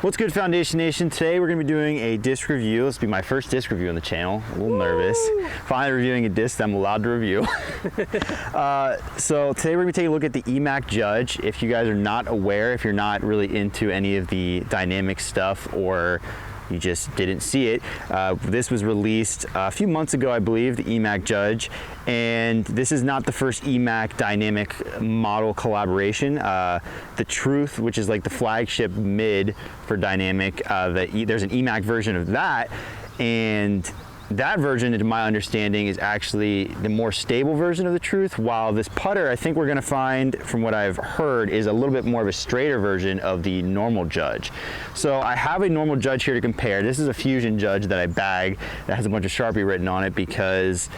What's good, Foundation Nation? Today we're going to be doing a disc review. This will be my first disc review on the channel. A little nervous. Finally reviewing a disc that I'm allowed to review. So today we're going to be taking a look at the EMAC Judge. If you guys are not aware, if you're not really into any of the dynamic stuff or you just didn't see it, this was released a few months ago, I believe, the EMAC Judge, and this is not the first EMAC dynamic model collaboration. The Truth, which is like the flagship mid for dynamic, there's an EMAC version of that, and that version, to my understanding, is actually the more stable version of the Truth, while this putter, I think we're gonna find, from what I've heard, is a little bit more of a straighter version of the normal Judge. So I have a normal Judge here to compare. This is a Fusion Judge that I bagged that has a bunch of Sharpie written on it because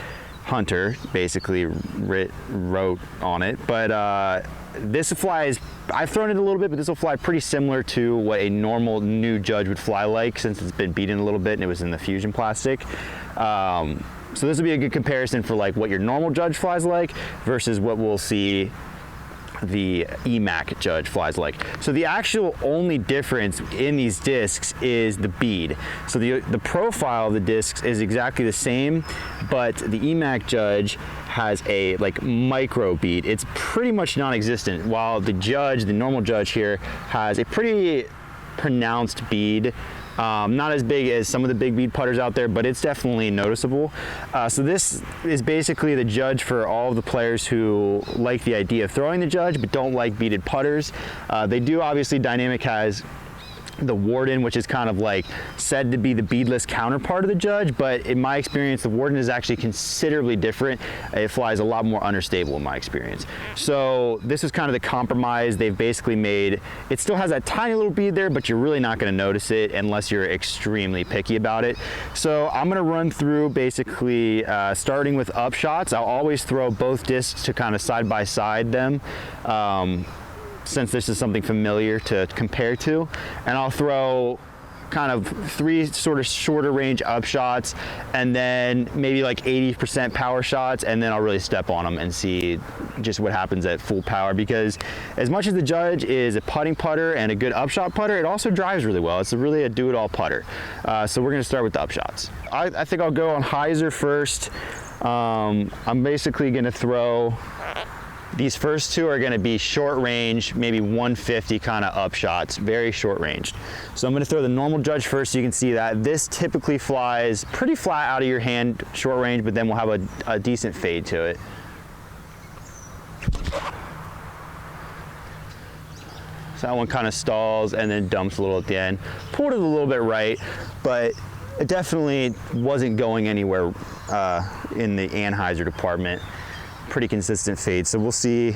Hunter basically wrote on it. But this flies, I've thrown it a little bit, but this will fly pretty similar to what a normal new Judge would fly like, since it's been beaten a little bit and it was in the Fusion plastic. So this will be a good comparison for like what your normal Judge flies like versus what we'll see the EMAC Judge flies like. So the actual only difference in these discs is the bead. So the profile of the discs is exactly the same, but the EMAC Judge has a like micro bead. It's pretty much non-existent, while the Judge, the normal Judge here, has a pretty pronounced bead. Not as big as some of the big bead putters out there, but it's definitely noticeable. So this is basically the Judge for all of the players who like the idea of throwing the Judge but don't like beaded putters. They do, obviously, Dynamic has the Warden, which is kind of like said to be the beadless counterpart of the Judge, but in my experience the Warden is actually considerably different. It flies a lot more understable in my experience. So this is kind of the compromise they've basically made. It still has that tiny little bead there, but you're really not going to notice it unless you're extremely picky about it. So I'm going to run through basically starting with upshots. I'll always throw both discs to kind of side by side them, since this is something familiar to compare to, and I'll throw kind of 3 sort of shorter range upshots and then maybe like 80% power shots, and then I'll really step on them and see just what happens at full power, because as much as the Judge is a putting putter and a good upshot putter, it also drives really well. It's really a do-it-all putter. So we're gonna start with the upshots. I think I'll go on Hyzer first. I'm basically gonna throw, these first two are going to be short range, maybe 150 kind of upshots, very short range. So I'm going to throw the normal Judge first so you can see that. This typically flies pretty flat out of your hand, short range, but then we'll have a decent fade to it. So that one kind of stalls and then dumps a little at the end. Pulled it a little bit right, but it definitely wasn't going anywhere in the Anhyzer department. Pretty consistent fade, so we'll see.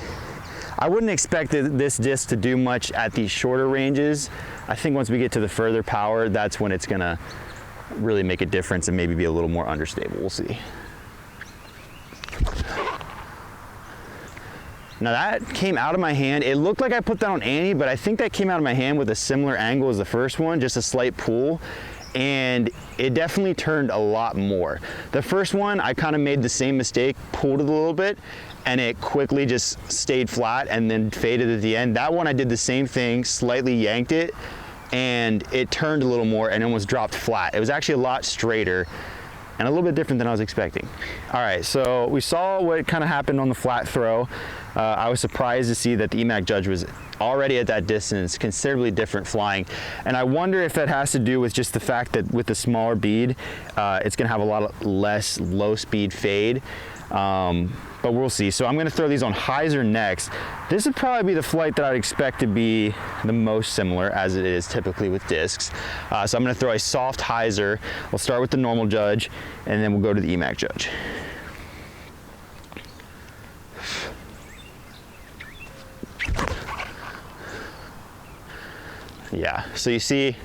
I wouldn't expect this disc to do much at these shorter ranges. I think once we get to the further power, that's when it's gonna really make a difference and maybe be a little more understable. We'll see. Now that came out of my hand. It looked like I put that on Annie, but I think that came out of my hand with a similar angle as the first one, just a slight pull. And it definitely turned a lot more. The first one, I kind of made the same mistake, pulled it a little bit, and it quickly just stayed flat and then faded at the end. That one, I did the same thing, slightly yanked it, and it turned a little more and almost dropped flat. It was actually a lot straighter and a little bit different than I was expecting. All right, so we saw what kind of happened on the flat throw. I was surprised to see that the EMAC Judge was already at that distance, considerably different flying. And I wonder if that has to do with just the fact that with the smaller bead, it's gonna have a lot less low speed fade. But we'll see. So I'm gonna throw these on Hyzer next. This would probably be the flight that I'd expect to be the most similar, as it is typically with discs. So I'm gonna throw a soft Hyzer. We'll start with the normal Judge, and then we'll go to the EMAC Judge. Yeah, so you see,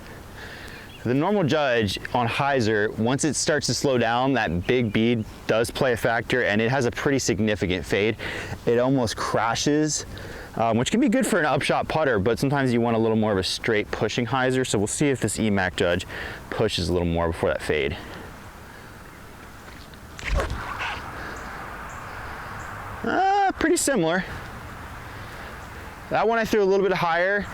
the normal Judge on Hyzer, once it starts to slow down, that big bead does play a factor, and it has a pretty significant fade. It almost crashes, which can be good for an upshot putter, but sometimes you want a little more of a straight pushing Hyzer. So we'll see if this EMAC Judge pushes a little more before that fade. Pretty similar. That one I threw a little bit higher,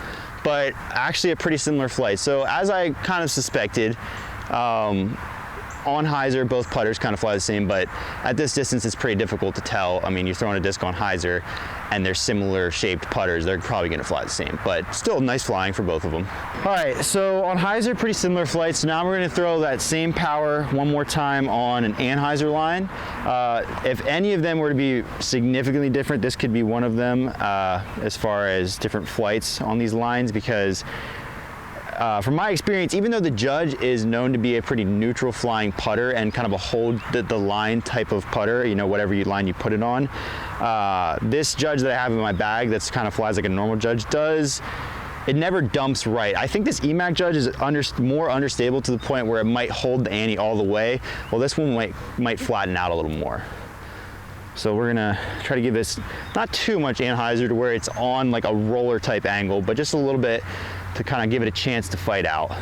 but actually a pretty similar flight. So as I kind of suspected, on Hyzer, both putters kind of fly the same, but at this distance, it's pretty difficult to tell. I mean, you're throwing a disc on Hyzer, and they're similar shaped putters. They're probably going to fly the same, but still nice flying for both of them. All right, so on Hyzer, pretty similar flights. So now we're going to throw that same power one more time on an Anhyzer line. If any of them were to be significantly different, this could be one of them as far as different flights on these lines, because from my experience, even though the Judge is known to be a pretty neutral flying putter and kind of a hold the line type of putter, you know, whatever line you put it on, this Judge that I have in my bag that's kind of flies like a normal Judge does, it never dumps right. I think this EMAC Judge is more understable to the point where it might hold the ante all the way. Well, this one might flatten out a little more. So we're gonna try to give this not too much Anhyzer to where it's on like a roller type angle, but just a little bit to kind of give it a chance to fight out.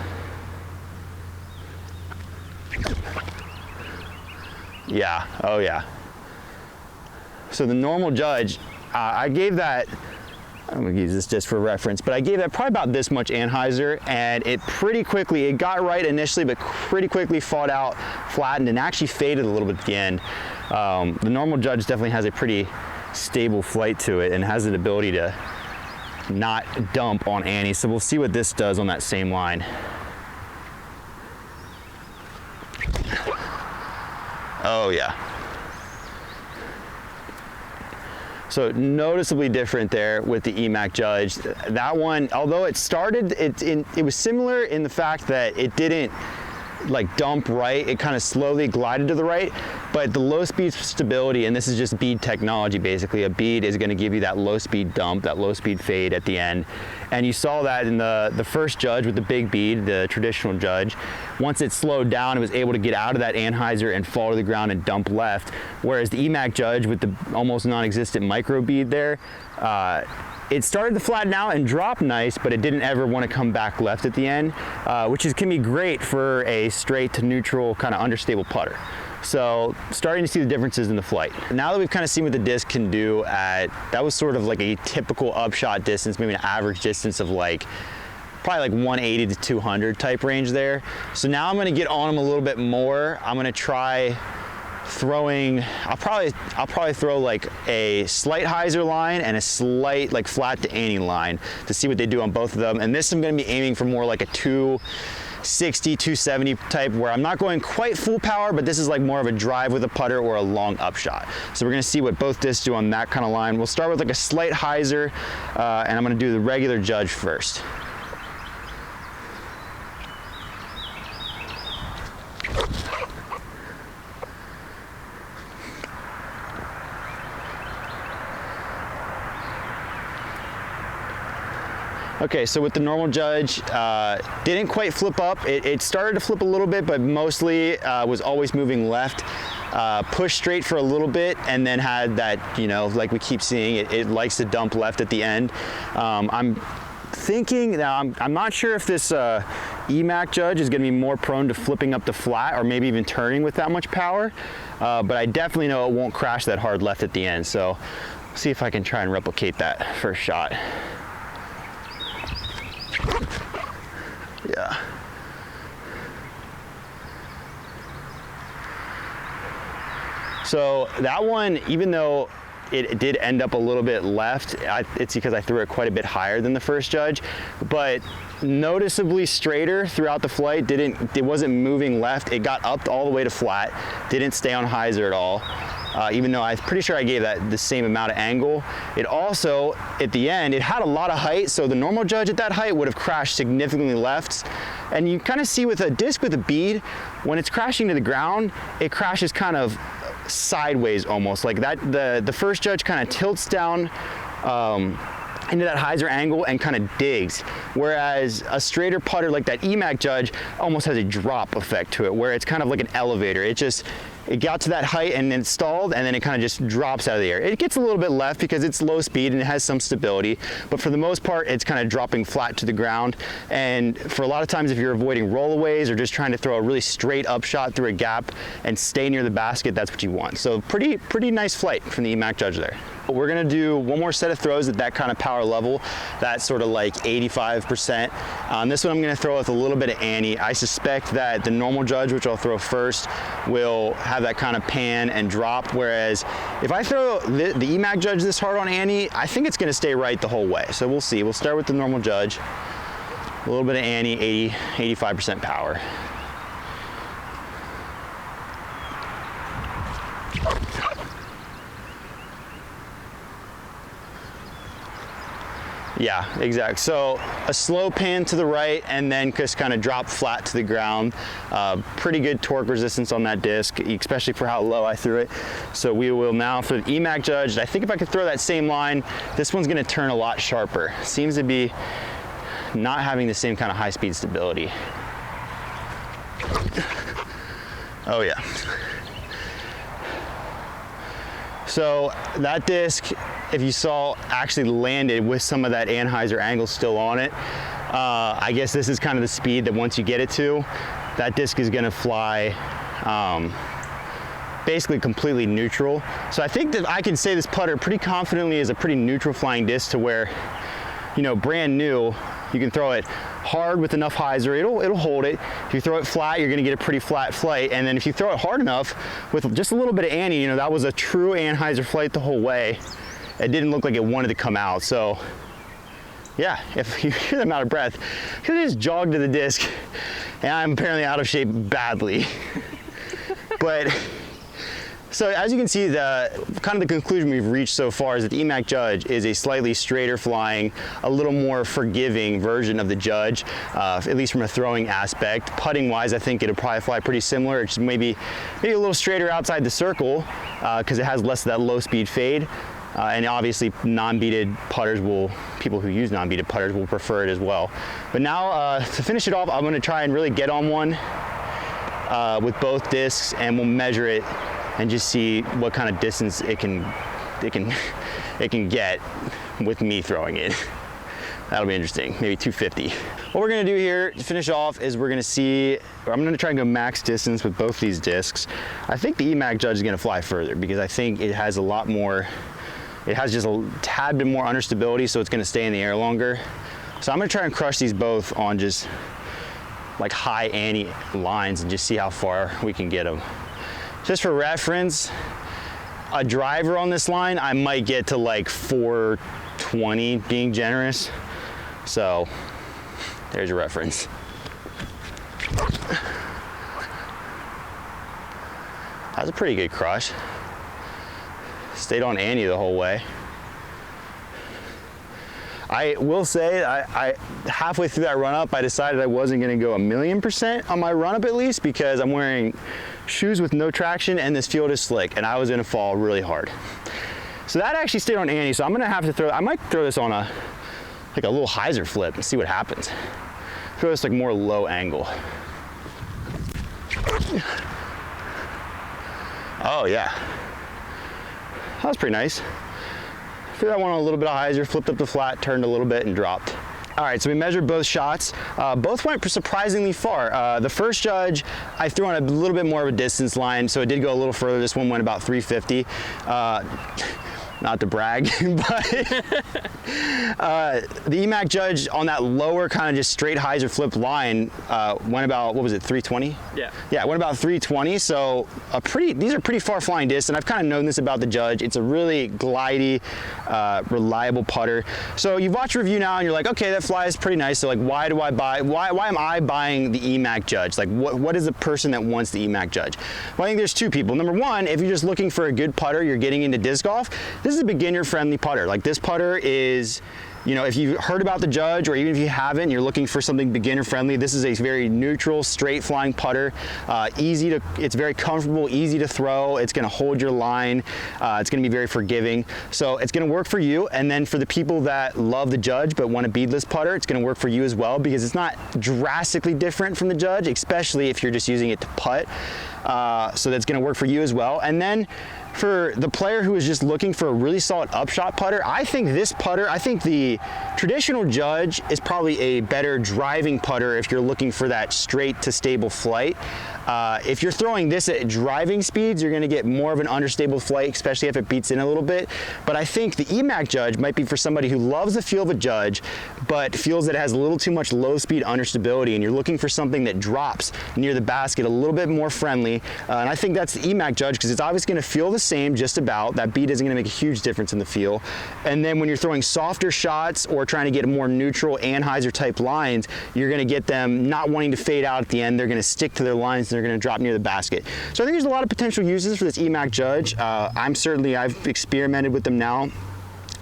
Yeah, oh yeah. So the normal Judge, I gave that, I'm gonna use this just for reference, but I gave that probably about this much Anhyzer, and it got right initially, but pretty quickly fought out, flattened, and actually faded a little bit at the end. The normal Judge definitely has a pretty stable flight to it and has an ability to not dump on ante. So we'll see what this does on that same line. Oh yeah. So noticeably different there with the EMAC Judge. That one, although it started, it was similar in the fact that it didn't like dump right, it kind of slowly glided to the right, but the low speed stability, and this is just bead technology basically, a bead is going to give you that low speed dump, that low speed fade at the end. And you saw that in the first Judge with the big bead, the traditional Judge. Once it slowed down, it was able to get out of that Anhyzer and fall to the ground and dump left, whereas the EMAC Judge with the almost non-existent micro bead there, it started to flatten out and drop nice, but it didn't ever want to come back left at the end, which can be great for a straight to neutral kind of understable putter. So starting to see the differences in the flight. Now that we've kind of seen what the disc can do that was sort of like a typical upshot distance, maybe an average distance of like, probably like 180 to 200 type range there. So now I'm going to get on them a little bit more. I'm going to try throwing, I'll probably throw like a slight Hyzer line and a slight like flat to ante line to see what they do on both of them. And this I'm going to be aiming for more like a 260, 270 type, where I'm not going quite full power, but this is like more of a drive with a putter or a long upshot. So we're going to see what both discs do on that kind of line. We'll start with like a slight Hyzer, and I'm going to do the regular Judge first. Okay, so with the normal Judge, didn't quite flip up. It started to flip a little bit, but mostly was always moving left. Pushed straight for a little bit, and then had that, you know, like we keep seeing, it likes to dump left at the end. I'm thinking, now I'm not sure if this EMAC Judge is going to be more prone to flipping up the flat or maybe even turning with that much power, but I definitely know it won't crash that hard left at the end. So see if I can try and replicate that first shot. Yeah. So that one, even though it did end up a little bit left, it's because I threw it quite a bit higher than the first Judge, but noticeably straighter throughout the flight. It wasn't moving left. It got up all the way to flat, didn't stay on Hyzer at all. Even though I'm pretty sure I gave that the same amount of angle. It also, at the end, it had a lot of height, so the normal Judge at that height would have crashed significantly left. And you kind of see with a disc with a bead, when it's crashing to the ground, it crashes kind of sideways almost. Like that, the first Judge kind of tilts down into that Hyzer angle and kind of digs. Whereas a straighter putter like that EMAC Judge almost has a drop effect to it, where it's kind of like an elevator. It got to that height and then stalled, and then it kind of just drops out of the air. It gets a little bit left because it's low speed and it has some stability, but for the most part, it's kind of dropping flat to the ground. And for a lot of times, if you're avoiding rollaways or just trying to throw a really straight up shot through a gap and stay near the basket, that's what you want. So pretty nice flight from the EMAC Judge there. We're gonna do one more set of throws at that kind of power level. That's sort of like 85%. This one I'm gonna throw with a little bit of Annie. I suspect that the normal Judge, which I'll throw first, will have that kind of pan and drop, whereas if I throw the EMAC Judge this hard on Annie, I think it's gonna stay right the whole way. So we'll see. We'll start with the normal Judge, a little bit of Annie, 85% power. Yeah, exactly. So a slow pan to the right and then just kind of drop flat to the ground. Pretty good torque resistance on that disc, especially for how low I threw it. So we will now for the EMAC Judge. I think if I could throw that same line, this one's gonna turn a lot sharper. Seems to be not having the same kind of high speed stability. Oh yeah. So that disc, if you saw, actually landed with some of that Anhyzer angle still on it. I guess this is kind of the speed that once you get it to, that disc is gonna fly basically completely neutral. So I think that I can say this putter pretty confidently is a pretty neutral flying disc to where, you know, brand new, you can throw it hard with enough Hyzer, it'll hold it. If you throw it flat, you're gonna get a pretty flat flight. And then if you throw it hard enough with just a little bit of Annie, you know, that was a true Anhyzer flight the whole way. It didn't look like it wanted to come out. So yeah, if you hear them out of breath, because they just jogged to the disc and I'm apparently out of shape badly. But so as you can see, kind of the conclusion we've reached so far is that the EMAC Judge is a slightly straighter flying, a little more forgiving version of the Judge, at least from a throwing aspect. Putting wise, I think it'll probably fly pretty similar. It's just maybe a little straighter outside the circle because it has less of that low speed fade. And obviously non-beaded putters people who use non-beaded putters will prefer it as well. But now to finish it off, I'm gonna try and really get on one with both discs and we'll measure it and just see what kind of distance it can get with me throwing it. That'll be interesting, maybe 250. What we're gonna do here to finish off is we're gonna see, I'm gonna try and go max distance with both these discs. I think the EMAC Judge is gonna fly further because I think it has a lot more, it has just a tad bit more understability, so it's gonna stay in the air longer. So I'm gonna try and crush these both on just like high Annie lines and just see how far we can get them. Just for reference, a driver on this line, I might get to like 420 being generous. So there's your reference. That's a pretty good crush. Stayed on Annie the whole way. I will say, I halfway through that run up, I decided I wasn't gonna go 1,000,000% on my run up at least because I'm wearing shoes with no traction and this field is slick and I was gonna fall really hard. So that actually stayed on Annie, so I'm gonna have to throw, I might throw this on like a little Hyzer flip and see what happens. Throw this like more low angle. Oh yeah, that was pretty nice. Threw that one on a little bit of Hyzer, flipped up the flat, turned a little bit and dropped. All right, so we measured both shots. Both went surprisingly far. The first Judge, I threw on a little bit more of a distance line, so it did go a little further. This one went about 350. Not to brag, but the EMAC Judge on that lower kind of just straight Hyzer flip line went about, what was it, 320? Yeah. Yeah, it went about 320, so these are pretty far flying discs, and I've kind of known this about the Judge. It's a really glidey, reliable putter. So you've watched a review now and you're like, okay, that flies pretty nice, so like why am I buying the EMAC Judge? Like what is the person that wants the EMAC Judge? Well, I think there's two people. Number one, if you're just looking for a good putter, you're getting into disc golf, this is a beginner-friendly putter. Like this putter is, you know, if you've heard about the Judge or even if you haven't, you're looking for something beginner-friendly, this is a very neutral, straight-flying putter. It's very comfortable, easy to throw. It's gonna hold your line. It's gonna be very forgiving. So it's gonna work for you. And then for the people that love the Judge but want a beadless putter, it's gonna work for you as well because it's not drastically different from the Judge, especially if you're just using it to putt. So that's gonna work for you as well. And then for the player who is just looking for a really solid upshot putter, I think this putter, I think the traditional Judge is probably a better driving putter if you're looking for that straight to stable flight. If you're throwing this at driving speeds, you're gonna get more of an understable flight, especially if it beats in a little bit. But I think the EMAC Judge might be for somebody who loves the feel of a Judge, but feels that it has a little too much low speed understability, and you're looking for something that drops near the basket a little bit more friendly. And I think that's the EMAC Judge, because it's obviously gonna feel the same just about. That bead isn't gonna make a huge difference in the feel. And then when you're throwing softer shots or trying to get a more neutral Anhyzer type lines, you're gonna get them not wanting to fade out at the end. They're gonna stick to their lines, they're gonna drop near the basket. So I think there's a lot of potential uses for this EMAC Judge. I've experimented with them now,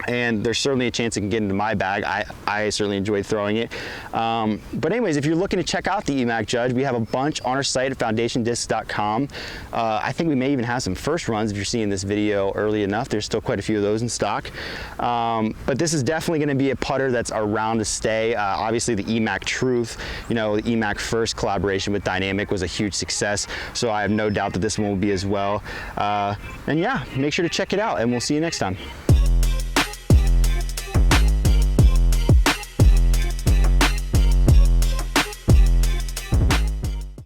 and there's certainly a chance it can get into my bag. I certainly enjoyed throwing it. But anyways, if you're looking to check out the EMAC Judge, we have a bunch on our site at foundationdiscs.com. I think we may even have some first runs if you're seeing this video early enough. There's still quite a few of those in stock. But this is definitely gonna be a putter that's around to stay. Obviously the EMAC Truth, you know, the EMAC First collaboration with Dynamic was a huge success. So I have no doubt that this one will be as well. And yeah, make sure to check it out, and we'll see you next time.